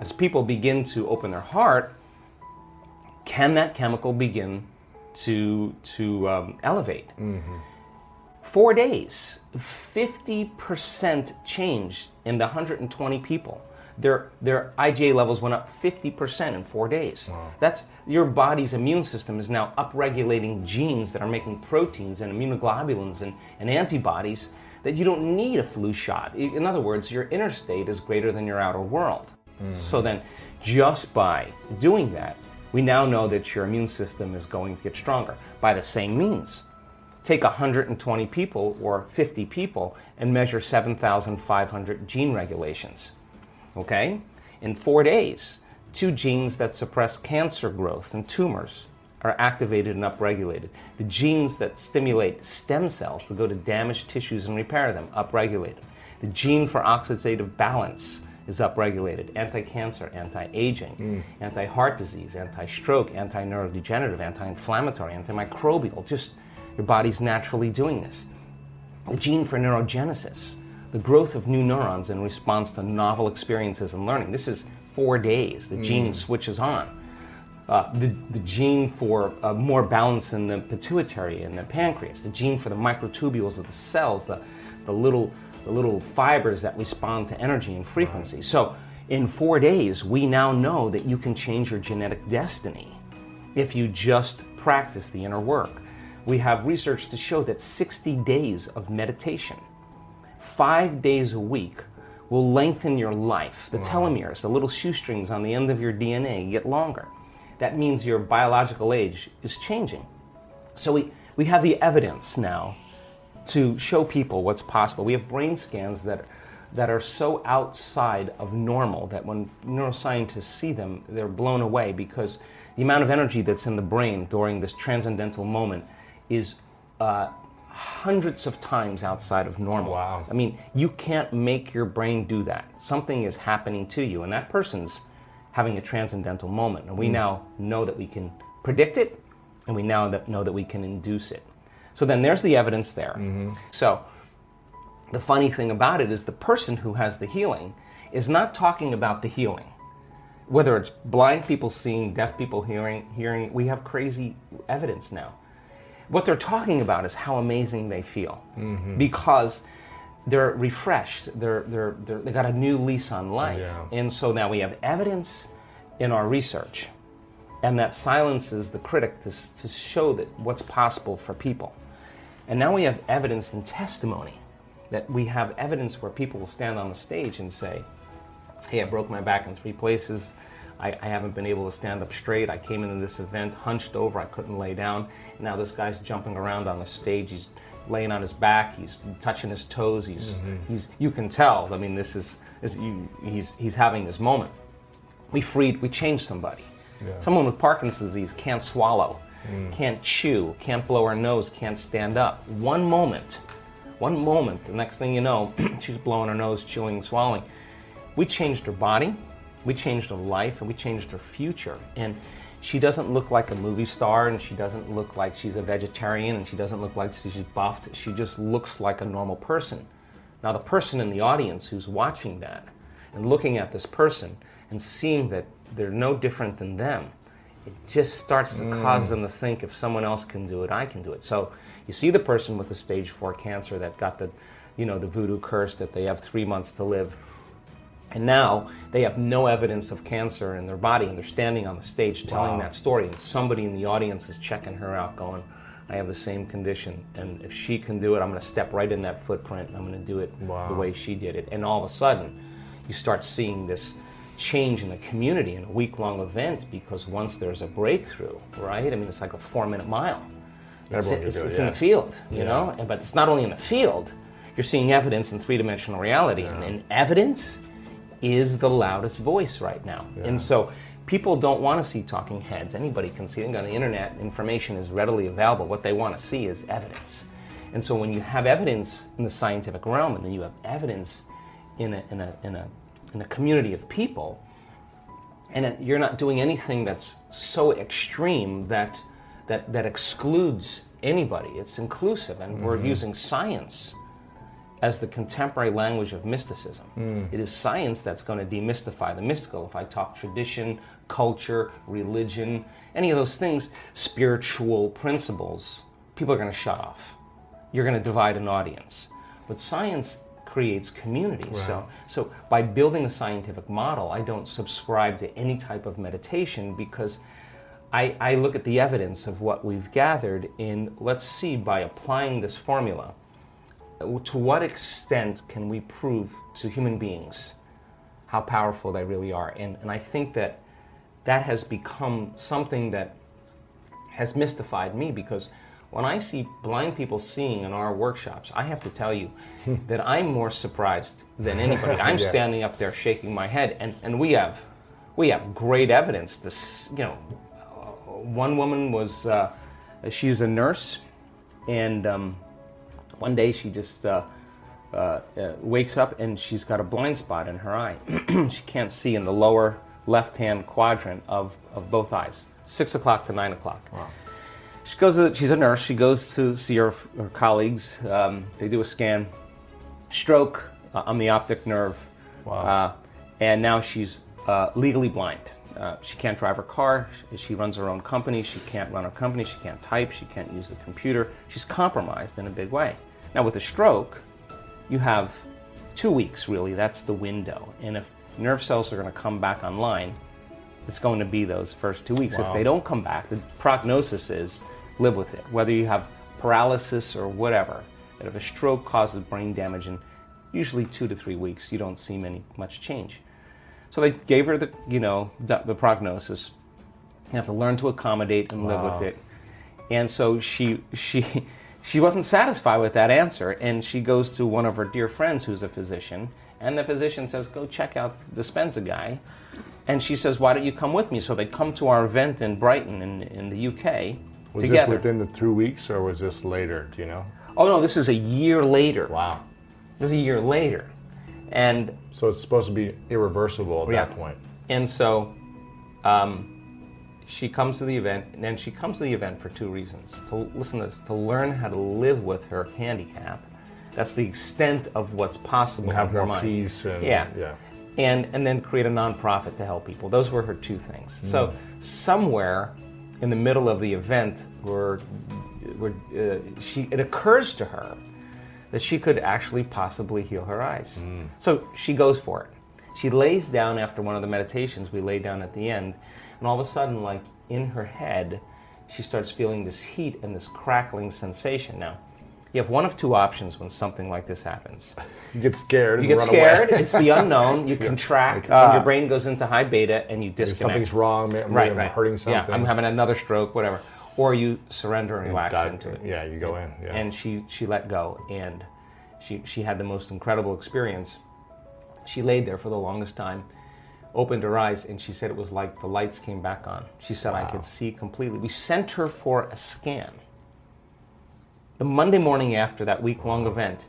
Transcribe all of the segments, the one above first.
as people begin to open their heart, can that chemical begin to elevate? 4 days, 50% change in the 120 people. Their IgA levels went up 50% in 4 days. Wow. That's your body's immune system is now upregulating genes that are making proteins and immunoglobulins and antibodies that you don't need a flu shot. In other words, your inner state is greater than your outer world. So then, just by doing that, we now know that your immune system is going to get stronger. By the same means, take 120 people or 50 people and measure 7,500 gene regulations. Okay? In 4 days, 2 genes that suppress cancer growth and tumors are activated and upregulated. The genes that stimulate stem cells to go to damaged tissues and repair them, upregulated. The gene for oxidative balance is upregulated. Anti-cancer, anti-aging, anti-heart disease, anti-stroke, anti-neurodegenerative, anti-inflammatory, antimicrobial. Just your body's naturally doing this. The gene for neurogenesis, the growth of new neurons in response to novel experiences and learning. This is 4 days. The gene switches on. The gene for more balance in the pituitary and the pancreas. The gene for the microtubules of the cells, the little fibers that respond to energy and frequency. So in 4 days, we now know that you can change your genetic destiny if you just practice the inner work. We have research to show that 60 days of meditation, 5 days a week, will lengthen your life. The telomeres, the little shoestrings on the end of your DNA, get longer. That means your biological age is changing. So we have the evidence now to show people what's possible. We have brain scans that are so outside of normal that when neuroscientists see them, they're blown away, because the amount of energy that's in the brain during this transcendental moment is hundreds of times outside of normal. Wow. I mean, you can't make your brain do that. Something is happening to you, and that person's having a transcendental moment. And we now know that we can predict it, and we now know that we can induce it. So then there's the evidence there. So the funny thing about it is the person who has the healing is not talking about the healing. Whether it's blind people seeing, deaf people hearing, we have crazy evidence now. What they're talking about is how amazing they feel, because they're refreshed, they got a new lease on life. Yeah. And so now we have evidence in our research, and that silences the critic to show that what's possible for people. And now we have evidence and testimony, that we have evidence where people will stand on the stage and say, hey, I broke my back in 3 places. I haven't been able to stand up straight. I came into this event hunched over. I couldn't lay down. Now this guy's jumping around on the stage. He's laying on his back. He's touching his toes. He's you can tell. I mean, he's having this moment. We changed somebody. Yeah. Someone with Parkinson's disease can't swallow, can't chew, can't blow her nose, can't stand up. One moment, the next thing you know, she's blowing her nose, chewing, swallowing. We changed her body, we changed her life, and we changed her future. And she doesn't look like a movie star, and she doesn't look like she's a vegetarian, and she doesn't look like she's buffed. She just looks like a normal person. Now the person in the audience who's watching that and looking at this person and seeing that they're no different than them, it just starts to cause them to think, if someone else can do it, I can do it. So you see the person with the stage 4 cancer that got the voodoo curse that they have 3 months to live. And now they have no evidence of cancer in their body, and they're standing on the stage telling that story, and somebody in the audience is checking her out going, I have the same condition, and if she can do it, I'm going to step right in that footprint, and I'm going to do it the way she did it. And all of a sudden, you start seeing this change in the community in a week-long event, because once there's a breakthrough, right? I mean, it's like a 4-minute mile. It's in the field, you know? But it's not only in the field, you're seeing evidence in 3-dimensional reality, and evidence is the loudest voice right now. And so people don't want to see talking heads. Anybody can see it on the internet. Information is readily available. What they want to see is evidence. And so when you have evidence in the scientific realm, and then you have evidence in a community of people, and you're not doing anything that's so extreme that excludes anybody. It's inclusive, and we're using science as the contemporary language of mysticism. It is science that's going to demystify the mystical. If I talk tradition, culture, religion, any of those things, spiritual principles, people are going to shut off. You're going to divide an audience. But science creates community. Right. So by building a scientific model, I don't subscribe to any type of meditation, because I look at the evidence of what we've gathered in, let's see, by applying this formula, to what extent can we prove to human beings how powerful they really are? And I think that has become something that has mystified me, because when I see blind people seeing in our workshops, I have to tell you that I'm more surprised than anybody. I'm standing up there shaking my head, and we have great evidence. This, one woman was, she's a nurse, and one day she just wakes up and she's got a blind spot in her eye. She can't see in the lower left-hand quadrant of both eyes, 6 o'clock to 9 o'clock. Wow. She's a nurse. She goes to see her colleagues. They do a scan, stroke on the optic nerve. Wow. And now she's legally blind. She can't drive her car. She runs her own company. She can't run her company. She can't type. She can't use the computer. She's compromised in a big way. Now with a stroke, you have 2 weeks really. That's the window. And if nerve cells are going to come back online, it's going to be those first 2 weeks. Wow. If they don't come back, the prognosis is live with it. Whether you have paralysis or whatever, that if a stroke causes brain damage in usually 2 to 3 weeks, you don't see much change. So they gave her the prognosis. You have to learn to accommodate and live with it. And so she wasn't satisfied with that answer, and she goes to one of her dear friends who's a physician, and the physician says, go check out the Dispenza guy. And she says, why don't you come with me? So they come to our event in Brighton in the UK was together. this within the 2 weeks, or was this later, do you know? Oh no, this is a year later. Wow. This is a year later. And so it's supposed to be irreversible at that point. And so she comes to the event, and then she comes to the event for 2 reasons. Listen to this, to learn how to live with her handicap. That's the extent of what's possible And have in her more mind. peace. And, yeah. And then create a nonprofit to help people. Those were her 2 things. So somewhere in the middle of the event, it occurs to her that she could actually possibly heal her eyes. So she goes for it. She lays down after one of the meditations we lay down at the end, and all of a sudden, like in her head, she starts feeling this heat and this crackling sensation. Now, you have one of 2 options when something like this happens. You get scared. You get run scared. Away. It's the unknown. You contract, and your brain goes into high beta, and you disconnect. Something's wrong. I'm hurting something. Yeah, I'm having another stroke, whatever. Or you surrender and relax into it. Yeah, you go in. Yeah. And she let go, and she had the most incredible experience. She laid there for the longest time, opened her eyes, and she said it was like the lights came back on. She said, I could see completely. We sent her for a scan. The Monday morning after that week-long event,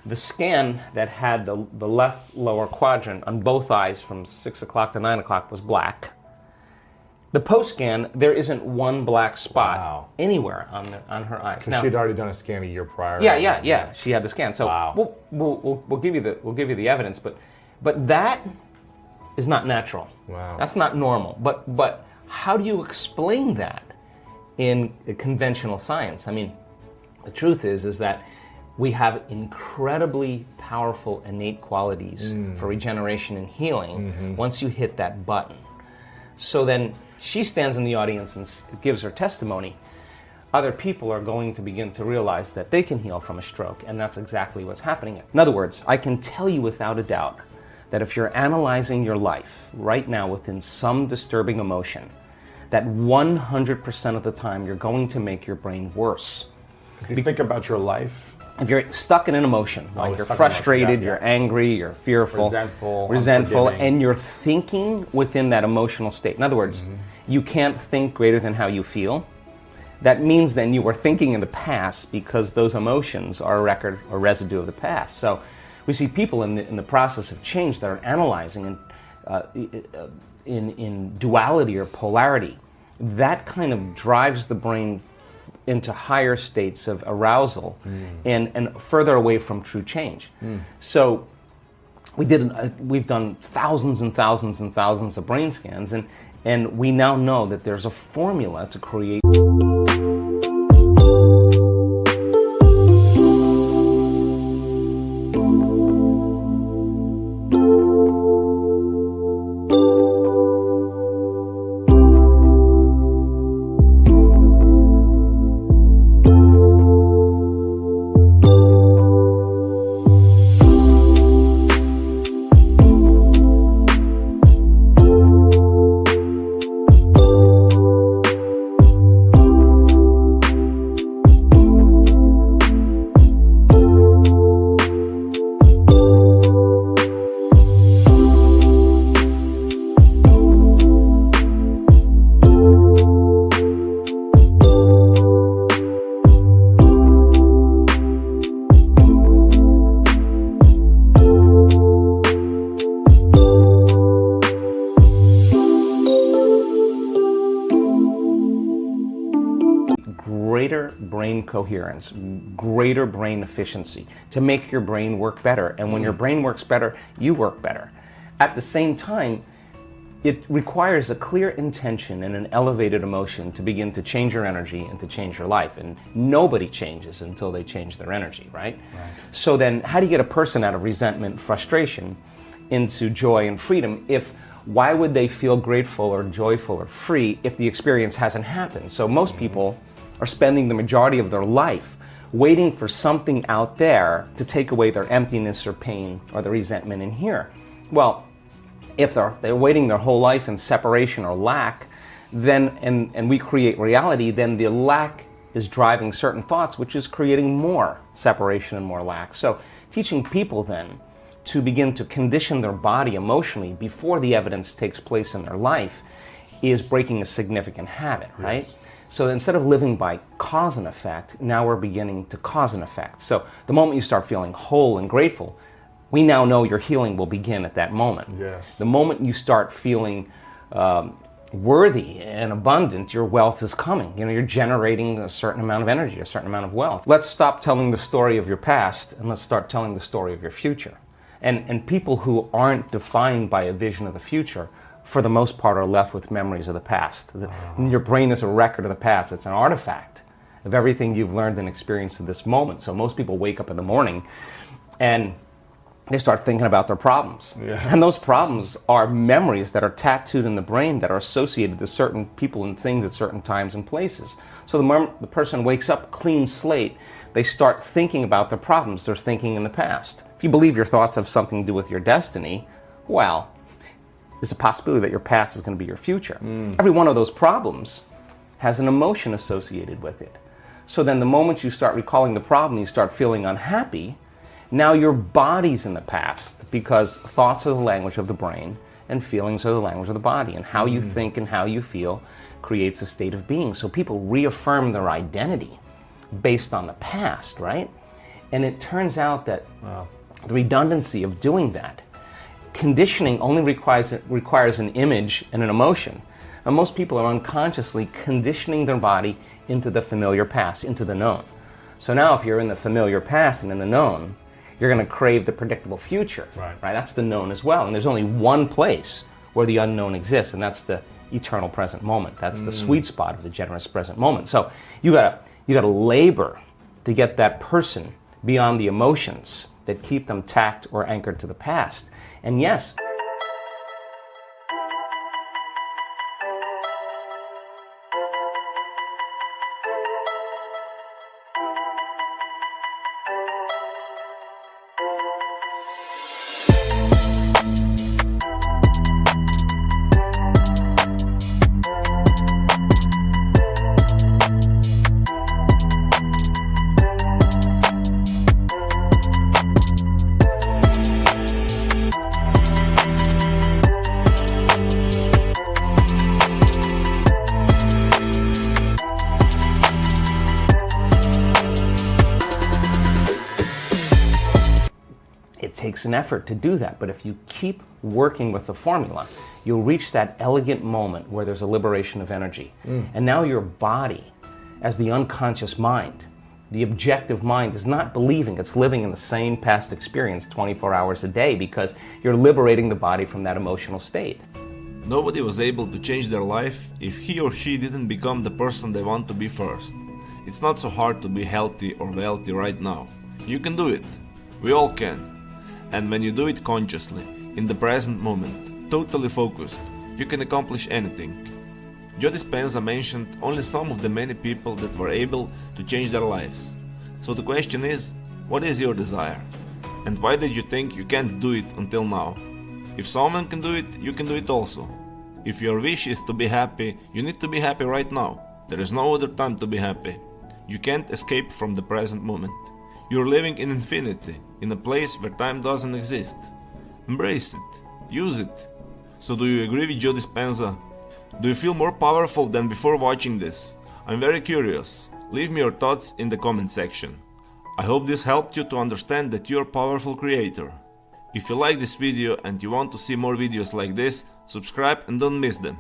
the scan that had the left lower quadrant on both eyes from 6 o'clock to 9 o'clock was black. The post-scan, there isn't one black spot anywhere on her eyes. Because she'd already done a scan a year prior. Yeah. She had the scan. So we'll give you the evidence, but that is not natural. Wow. That's not normal. But how do you explain that in conventional science? I mean, the truth is that we have incredibly powerful innate qualities for regeneration and healing once you hit that button. So then she stands in the audience and gives her testimony. Other people are going to begin to realize that they can heal from a stroke, and that's exactly what's happening. In other words, I can tell you without a doubt that if you're analyzing your life right now within some disturbing emotion, that 100% of the time you're going to make your brain worse. If you think about your life, if you're stuck in an emotion, like you're frustrated, you're angry, you're fearful, resentful, and you're thinking within that emotional state. In other words, you can't think greater than how you feel. That means then you were thinking in the past, because those emotions are a record or residue of the past. So we see people in the process of change that are analyzing in duality or polarity. That kind of drives the brain into higher states of arousal and further away from true change. So we've done thousands and thousands and thousands of brain scans, and we now know that there's a formula to create greater brain coherence, greater brain efficiency to make your brain work better. And when your brain works better, you work better. At the same time, it requires a clear intention and an elevated emotion to begin to change your energy and to change your life. And nobody changes until they change their energy, right? So then how do you get a person out of resentment, frustration into joy and freedom why would they feel grateful or joyful or free if the experience hasn't happened? So most people are spending the majority of their life waiting for something out there to take away their emptiness or pain or the resentment in here. Well, if they're waiting their whole life in separation or lack, then and we create reality, then the lack is driving certain thoughts, which is creating more separation and more lack. So teaching people then to begin to condition their body emotionally before the evidence takes place in their life is breaking a significant habit, right? Yes. So instead of living by cause and effect, now we're beginning to cause and effect. So the moment you start feeling whole and grateful, we now know your healing will begin at that moment. Yes. The moment you start feeling worthy and abundant, your wealth is coming. You're generating a certain amount of energy, a certain amount of wealth. Let's stop telling the story of your past and let's start telling the story of your future. And people who aren't defined by a vision of the future, for the most part, are left with memories of the past. Your brain is a record of the past. It's an artifact of everything you've learned and experienced in this moment. So most people wake up in the morning and they start thinking about their problems. Yeah. And those problems are memories that are tattooed in the brain that are associated to certain people and things at certain times and places. So the moment the person wakes up clean slate, they start thinking about the problems they're thinking in the past. If you believe your thoughts have something to do with your destiny, well, there's a possibility that your past is going to be your future. Every one of those problems has an emotion associated with it. So then the moment you start recalling the problem, you start feeling unhappy, now your body's in the past because thoughts are the language of the brain and feelings are the language of the body. And how you think and how you feel creates a state of being. So people reaffirm their identity based on the past, right? And it turns out that the redundancy of doing that, conditioning only requires an image and an emotion. And most people are unconsciously conditioning their body into the familiar past, into the known. So now if you're in the familiar past and in the known, you're going to crave the predictable future, right? That's the known as well. And there's only one place where the unknown exists, and that's the eternal present moment. That's the sweet spot of the generous present moment. So you gotta labor to get that person beyond the emotions that keep them tacked or anchored to the past. And yes, it takes an effort to do that, but if you keep working with the formula, you'll reach that elegant moment where there's a liberation of energy. And now your body as the unconscious mind. The objective mind is not believing, it's living in the same past experience 24 hours a day because you're liberating the body from that emotional state. Nobody was able to change their life if he or she didn't become the person they want to be first. It's not so hard to be healthy or wealthy right now. You can do it. We all can. And when you do it consciously, in the present moment, totally focused, you can accomplish anything. Joe Dispenza mentioned only some of the many people that were able to change their lives. So the question is, what is your desire? And why did you think you can't do it until now? If someone can do it, you can do it also. If your wish is to be happy, you need to be happy right now. There is no other time to be happy. You can't escape from the present moment. You're living in infinity, in a place where time doesn't exist. Embrace it. Use it. So do you agree with Joe Dispenza? Do you feel more powerful than before watching this? I'm very curious. Leave me your thoughts in the comment section. I hope this helped you to understand that you're a powerful creator. If you like this video and you want to see more videos like this, subscribe and don't miss them.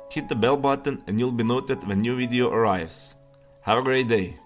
Hit the bell button and you'll be notified when new video arrives. Have a great day.